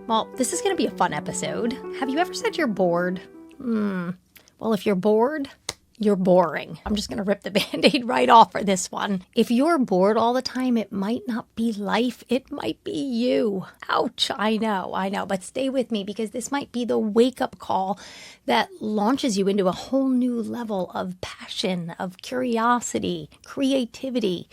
Well, this is going to be a fun episode. Have you ever said you're bored? Well, if you're bored, you're boring. I'm just going to rip the Band-Aid right off for this one. If you're bored all the time, it might not be life. It might be you. Ouch. I know. But stay with me because this might be the wake-up call that launches you into a whole new level of passion, of curiosity, creativity.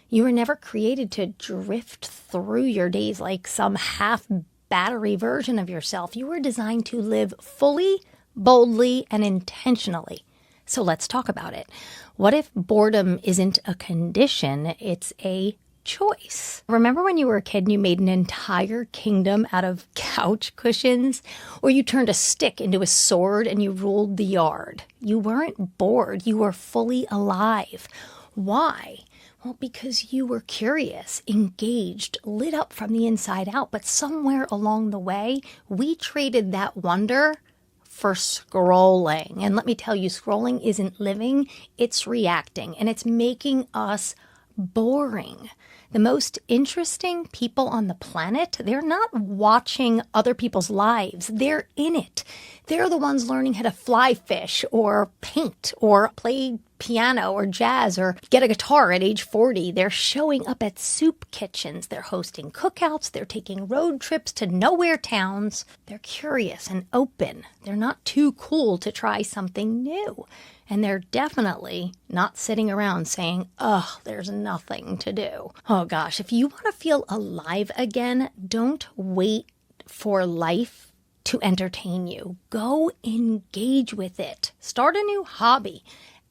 You were never created to drift through your days like some half-battery version of yourself. You were designed to live fully, boldly, and intentionally. So let's talk about it. What if boredom isn't a condition, it's a choice? Remember when you were a kid and you made an entire kingdom out of couch cushions? Or you turned a stick into a sword and you ruled the yard? You weren't bored, you were fully alive. Why? Well, because you were curious, engaged, lit up from the inside out. But somewhere along the way, we traded that wonder for scrolling. And let me tell you, scrolling isn't living, it's reacting. And it's making us boring. The most interesting people on the planet, they're not watching other people's lives. They're in it. They're the ones learning how to fly fish or paint or play piano or jazz or get a guitar at age 40. They're showing up at soup kitchens. They're hosting cookouts. They're taking road trips to nowhere towns. They're curious and open. They're not too cool to try something new. And they're definitely not sitting around saying, "Ugh, there's nothing to do." Oh gosh, if you want to feel alive again, don't wait for life to entertain you. Go engage with it. Start a new hobby.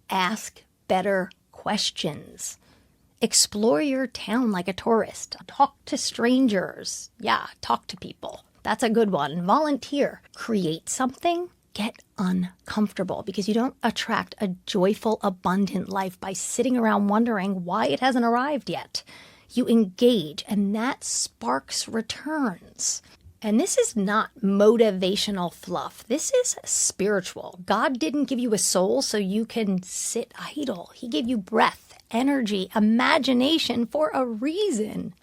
Ask better questions. Explore your town like a tourist. Talk to strangers. Yeah, talk to people. That's a good one. Volunteer. Create something. Get uncomfortable because you don't attract a joyful, abundant life by sitting around wondering why it hasn't arrived yet. You engage, and that sparks returns. And this is not motivational fluff. This is spiritual. God didn't give you a soul so you can sit idle. He gave you breath, energy, imagination for a reason.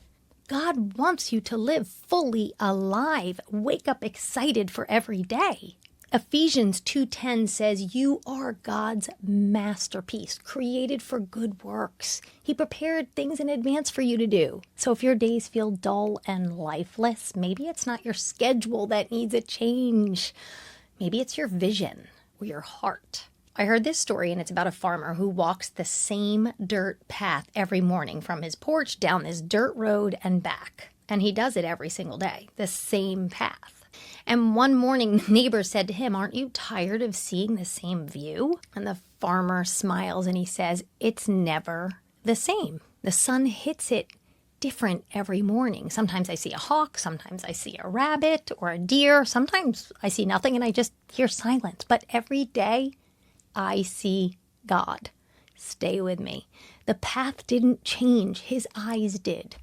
God wants you to live fully alive. Wake up excited for every day. Ephesians 2:10 says you are God's masterpiece, created for good works. He prepared things in advance for you to do. So if your days feel dull and lifeless, maybe it's not your schedule that needs a change. Maybe it's your vision or your heart. I heard this story, and it's about a farmer who walks the same dirt path every morning from his porch down this dirt road and back. And he does it every single day, the same path. And one morning, the neighbor said to him, "Aren't you tired of seeing the same view?" And the farmer smiles and he says, "It's never the same. The sun hits it different every morning. Sometimes I see a hawk, sometimes I see a rabbit or a deer, sometimes I see nothing and I just hear silence. But every day, I see God." Stay with me. The path didn't change, his eyes did.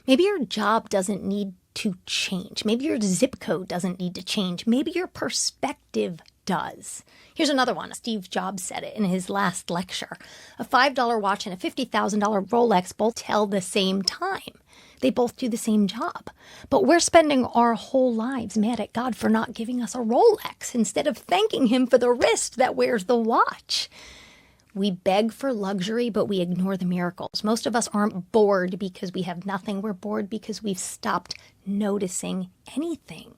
Maybe your job doesn't need to change. Maybe your zip code doesn't need to change. Maybe your perspective does. Here's another one. Steve Jobs said it in his last lecture. A $5 watch and a $50,000 Rolex both tell the same time. They both do the same job. But we're spending our whole lives mad at God for not giving us a Rolex instead of thanking him for the wrist that wears the watch. We beg for luxury, but we ignore the miracles. Most of us aren't bored because we have nothing. We're bored because we've stopped noticing anything.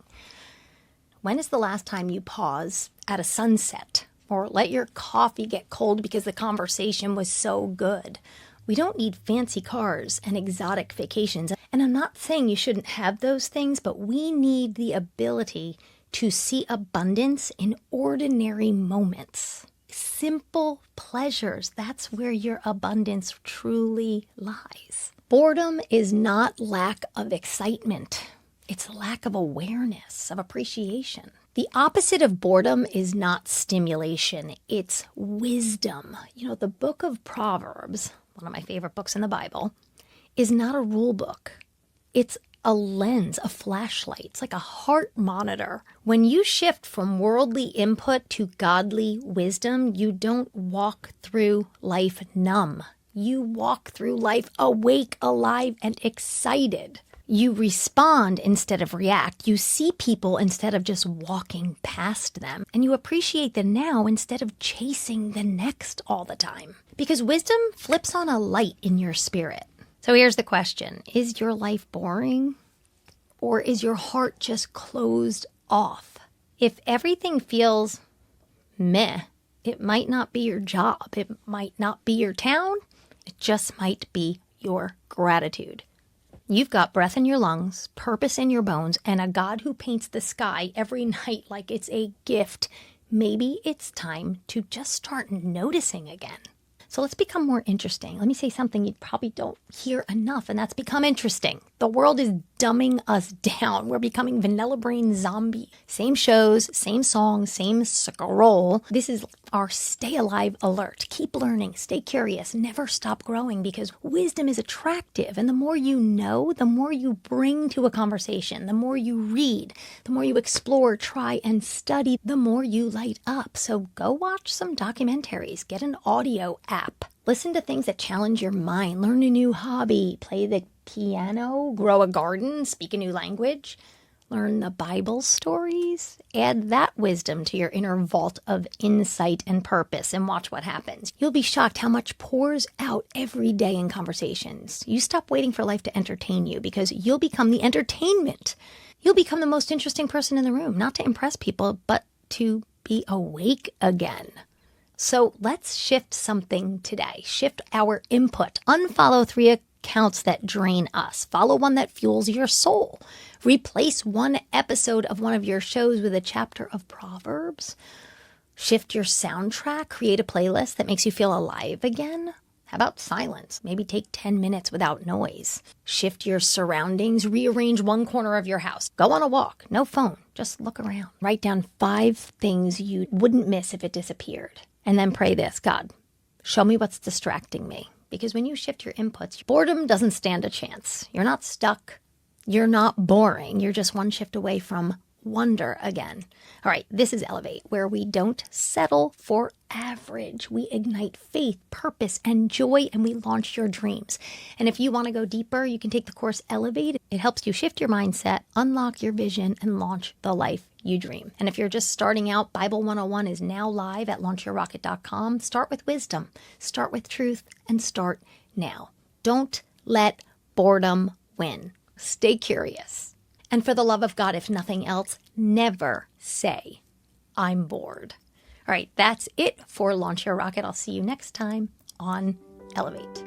When is the last time you pause at a sunset or let your coffee get cold because the conversation was so good? We don't need fancy cars and exotic vacations. And I'm not saying you shouldn't have those things, but we need the ability to see abundance in ordinary moments. Simple pleasures, that's where your abundance truly lies. Boredom is not lack of excitement. It's lack of awareness, of appreciation. The opposite of boredom is not stimulation, it's wisdom. You know, the book of Proverbs, one of my favorite books in the Bible, is not a rule book. It's a lens, a flashlight. It's like a heart monitor. When you shift from worldly input to godly wisdom, you don't walk through life numb. You walk through life awake, alive, and excited. You respond instead of react. You see people instead of just walking past them. And you appreciate the now instead of chasing the next all the time. Because wisdom flips on a light in your spirit. So here's the question. Is your life boring? Or is your heart just closed off? If everything feels meh, it might not be your job. It might not be your town. It just might be your gratitude. You've got breath in your lungs, purpose in your bones, and a God who paints the sky every night like it's a gift. Maybe it's time to just start noticing again. So let's become more interesting. Let me say something you probably don't hear enough, and that's become interesting. The world is dumbing us down. We're becoming vanilla brain zombie. Same shows, same songs, same scroll. This is our stay alive alert. Keep learning, stay curious, never stop growing, because wisdom is attractive. And the more you know, the more you bring to a conversation, the more you read, the more you explore, try, and study, the more you light up. So go watch some documentaries, get an audio app, listen to things that challenge your mind, learn a new hobby, play the piano, grow a garden, speak a new language, learn the Bible stories, add that wisdom to your inner vault of insight and purpose, and watch what happens. You'll be shocked how much pours out every day in conversations. You stop waiting for life to entertain you because you'll become the entertainment. You'll become the most interesting person in the room, not to impress people, but to be awake again. So let's shift something today. Shift our input. Unfollow 3 accounts that drain us. Follow one that fuels your soul. Replace one episode of one of your shows with a chapter of Proverbs. Shift your soundtrack. Create a playlist that makes you feel alive again. How about silence? Maybe take 10 minutes without noise. Shift your surroundings. Rearrange one corner of your house. Go on a walk. No phone. Just look around. Write down 5 things you wouldn't miss if it disappeared. And then pray this: God, show me what's distracting me. Because when you shift your inputs, boredom doesn't stand a chance. You're not stuck. You're not boring. You're just one shift away from wonder again. All right, this is Elevate, where we don't settle for average. We ignite faith, purpose, and joy, and we launch your dreams. And if you want to go deeper, you can take the course Elevate. It helps you shift your mindset, unlock your vision, and launch the life you dream. And if you're just starting out, Bible 101 is now live at launchyourrocket.com. Start with wisdom, start with truth, and start now. Don't let boredom win. Stay curious. And for the love of God, if nothing else, never say, I'm bored. All right, that's it for Launch Your Rocket. I'll see you next time on Elevate.